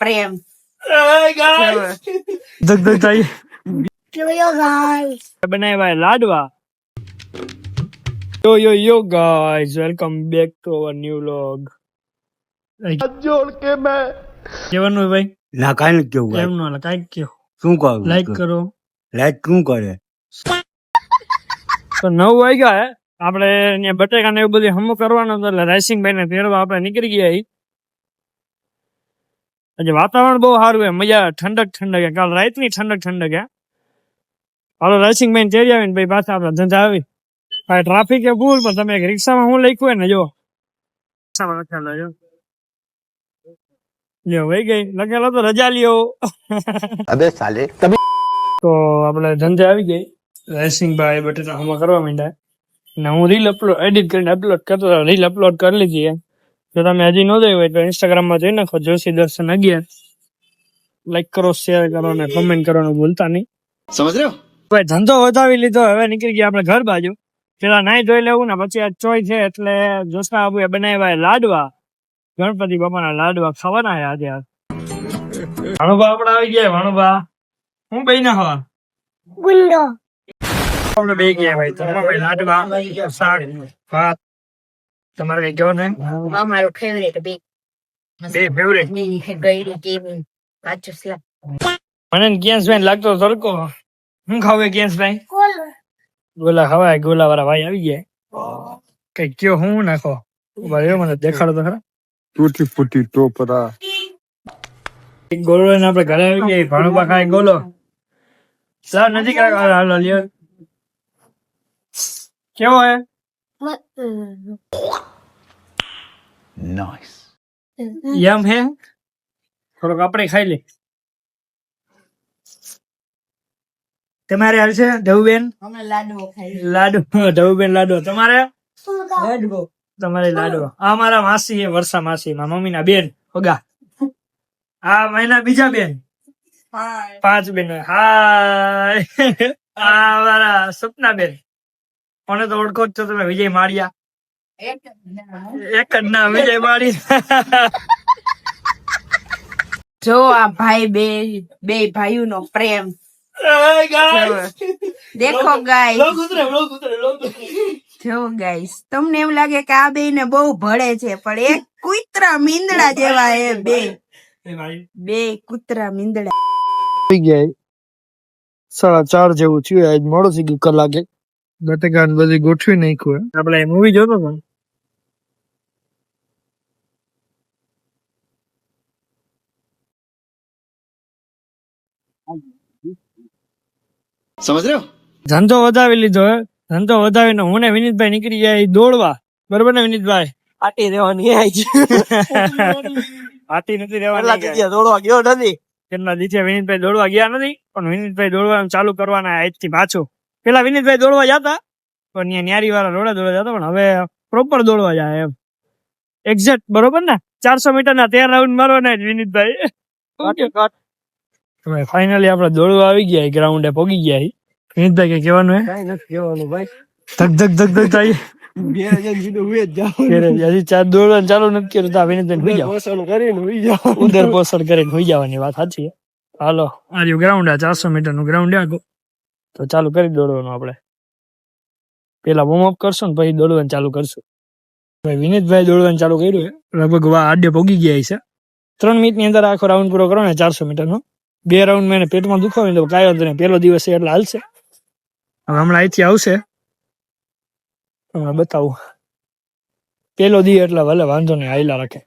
પ્રેમ. બનાવ્યા લાડવા. યો guys, welcome back to our new vlog. જોડ કે મેં કેવાનું ભાઈ ના કાઈ નથી કેવું એમ નો કાઈ કયો. શું કરું લાઈક કરો. લાઈક શું કરે તો 9 વાગ્યા હે. આપણે અહીંયા બટેકા ને એવું બધું હમું કરવાનું હતું એટલે રાઈસિંગભાઈ ને તેડવા આપણે નીકળી ગયા. આજે વાતાવરણ બહુ સારું હે, મજા ઠંડક હે. કાલ રાતની ઠંડક હે. હાલો રાઈસિંગભાઈ ને તેડી આવીને ભાઈ પાછા આપણે ધંધા આવી. ભાઈ ટ્રાફિક એ ફૂલ, પણ તમે એક રિક્ષામાં હું લખ્યું હોય ને જો રિક્ષામાં લખેલો જો લ્યો વહી ગઈ લખેલો તો રજા લ્યો. અબે સાલે તો આપણે ધંધે આવી ગઈ. રાઈસિંગભાઈ બટેટા હમા કરવા માંડ્યા ને હું રીલ એડિટ કરીને અપલોડ કરતો હતો. રીલ અપલોડ કરી લીધી હે. જો તમે હજી ન જોઈ હોય તો ઇન્સ્ટાગ્રામમાં જોઈ નાખો, જોશી દર્શન 11. લાઈક કરો, શેર કરો ને કમેન્ટ કરવાનું ભૂલતા નહીં. સમજ રહ્યો ભાઈ. ધંધો વધાવી લીધો, હવે નીકળી ગયા આપણે ઘર બાજુ. પેલા નાઈ ધોઈ લેવું ને પછી આ ચોઈ છે એટલે જોશના બાબુએ બનાવ્યા લાડવા. ગણપતિ બાપાના લાડવા ખાવાના છે આજે. ભાણુભા આપણે આવી ગયા. ભાણુભા હું બે ના હવા ગુંડો. આપણે બે ગયા ભાઈ. તમારા ભાઈ લાડવા, શાક, ભાત. તમારે કઈ કહેવાનું ને? મારો ફેવરેટ બે ફેવરેટ. ગઈડી કેવી કાચું સ્લાબ. મને ગેસ ભાઈ લાગતો તડકો. હું ખાવે ગેસ ભાઈ? ગોલા ખવાય. ગોલા વાળા ભાઈ આવી ગયા. કઈ કયો હું નાખો ભાઈ, મને દેખાડો તો ખરા. તૂટી ફૂટી ટોપરા ગોલો ને આપણે ઘરે આવી ગયા. ભાણુભા ખાય ગોલો. સર નથી હાલો લ્યો. કેવો હે? નાઈસ યમ હે. થોડોક આપણે ખાઈ લે. તમારે હાલ છે ધવુબેન? અમે લાડવો ખાઈ. લાડુ ધવુબેન લાડુ. તમારે? તમારે લાડુ. આ મારા માસી છે, વર્ષા માસી, મારા મમ્મી ના બેન હોગા. આ મહિના બીજા બેન. 5 બેન. હાય. આ મારા સપના બેન. કોને તો ઓળખો જ છો તમે, વિજય માળિયા. એક જ ના વિજય માળિયા. જો આ ભાઈ બે ભાઈઓ નો પ્રેમ. દેખો ગાઈસ, જો ગાઈસ તમને એમ લાગે કે આ બે ને બહુ ભળે છે, પણ એક કૂતરા મીંદડા જેવા એ બે કૂતરા મીંદડા. 4:30 જેવું થયું. આજ મોડું થઈ ગયું કલાકે. બટેકા બધી ગોઠવી નાખ્યું. આપણે મૂવી જોતો પણ સમજ રહ્યો. ધંધો વધાવી લીધો હે. ધંધો વધાવીને હું ને વિનીતભાઈ નીકળી ગયા દોડવા. બરોબર ને વિનીતભાઈ? પાટી દેવાની હાથી નથી રહેવાની. દોડવા ગયો નથી. કેટલા દિવસે વિનીતભાઈ દોડવા ગયા નથી, પણ વિનીતભાઈ દોડવાનું ચાલુ કરવાના આજથી પાછું. પેલા વિનીતભાઈ દોડવા જતા પણ ત્યાં ન્યારી વાળા દોડવા જતા, પણ હવે પ્રોપર દોડવા જાય એમ એક્ઝેક્ટ. બરોબર ને? 400 મીટરના 13 રાઉન્ડ મારવાના વિનીતભાઈ. ફાઇનલી આપણે દોડવા આવી ગયા, ગ્રાઉન્ડે પહોંચી ગયા. વિનીતભાઈ કઈ કહેવાનું હે? કઈ નથી કહેવાનું ભાઈ. ધક ધક ધક ધક થાય. હજી ચાર દોડવાનું ચાલુ નથી કર્યું. વિનીતભાઈ ઉદર પોષણ કરીને હોઈ જવાની વાત સાચી. હાલો આ ગ્રાઉન્ડ 400 મીટરનું ગ્રાઉન્ડ આગળ. તો ચાલુ કરી દોડવાનું. આપણે પેલા વોર્મઅપ કરશું ને પછી દોડવાનું ચાલુ કરશું. ભાઈ વિનીતભાઈ દોડવાનું ચાલુ કર્યું છે. લગભગ આડે પહોંચી ગયા છે. 3 મિનિટની અંદર આખો રાઉન્ડ પૂરો કરો ને 400 મીટરનો. 2 રાઉન્ડ મેં પેટમાં દુખાવે તો કાંઈ વાંધો નહીં, પેલો દિવસ છે એટલે હાલશે. હવે હમણાં અહીંથી આવશે, હમણાં બતાવું. પેલો દી એટલે ભલે વાંધો નહીં, હાઈલા રાખે.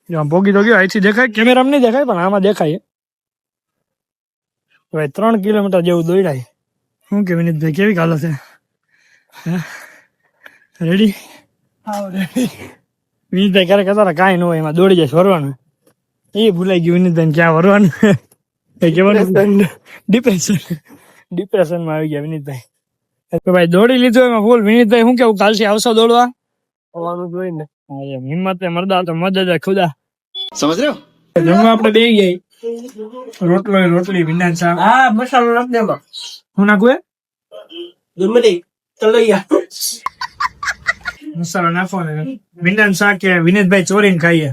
આમ પોગી તો ગયો. અહીંથી દેખાય, કેમેરામાં નહીં દેખાય પણ આમાં દેખાય. હવે 3 કિલોમીટર જેવું દોડાય. શું કે વિનીતભાઈ કેવી હાલત છે? રેડી? વિનીતભાઈ ક્યારેક હતા કાંઈ ન હોય, એમાં દોડી જાય ફરવાનું. એ ભૂલાઈ ગયું વિનીતભાઈ ક્યાં ફરવાનું. ડિપ્રેશનમાં આવી ગયા વિનીતભાઈ. ભાઈ દોડી લીધું એમાં ફૂલ. વિનીતભાઈ શું કેવું, કાલથી આવશો દોડવા? આવવાનું જોઈને હિંમત મરદા તો મદદ ખુદા. સમજ રહ્યો. જમવા આપણે બે ગયા. રોટલી ભીંડા શાક. હા મસાલો નાખ દે એમાં. શું નાખવું? ડુંગળી તલૈયા મસાલો નાખવાનો ભીંડાનું શાક કે વિનીતભાઈ ચોરીને ખાઈએ.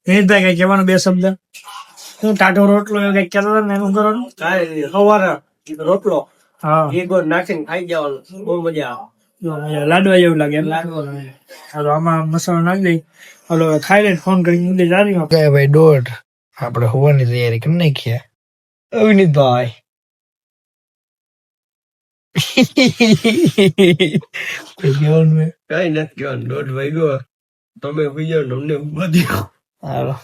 વિનીતભાઈ કઈ કહેવાનું બે શબ્દ? શું ટાઢો રોટલો એવું કઈ કહેતો હતો ને એનું કરવાનું? કાંઈ સવારે રોટલો હા ઘી ગોળ નાખીને ખાઈ જવાનું, બહુ મજા આવે. લાડવા જેવું લાગે એમ. હાલો આમાં મસાલો નાખી દઈ. હાલો હવે ખાઈ લઈને ફોન કરી જારી ભાઈ દોઢ આપણે હોવાની તૈયારી કરી નાખીએ. વિનીતભાઈ કહેવાનું કઈ નથી કહેવાનું, 1:30 વાગ્યો, તમે બીજો અમને બધી. હાલો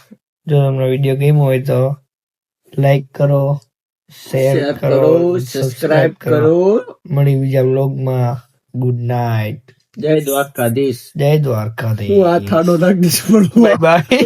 જો તમને વિડીયો ગમ્યો હોય તો લાઈક કરો, શેર કરો, સબસ્ક્રાઇબ કરો. મળી બીજા વ્લોગમાં. Good night. જય દ્વારકાધીશ. જય દ્વારકાધીશ. હું આ થાળો નાખીશ. Bye bye.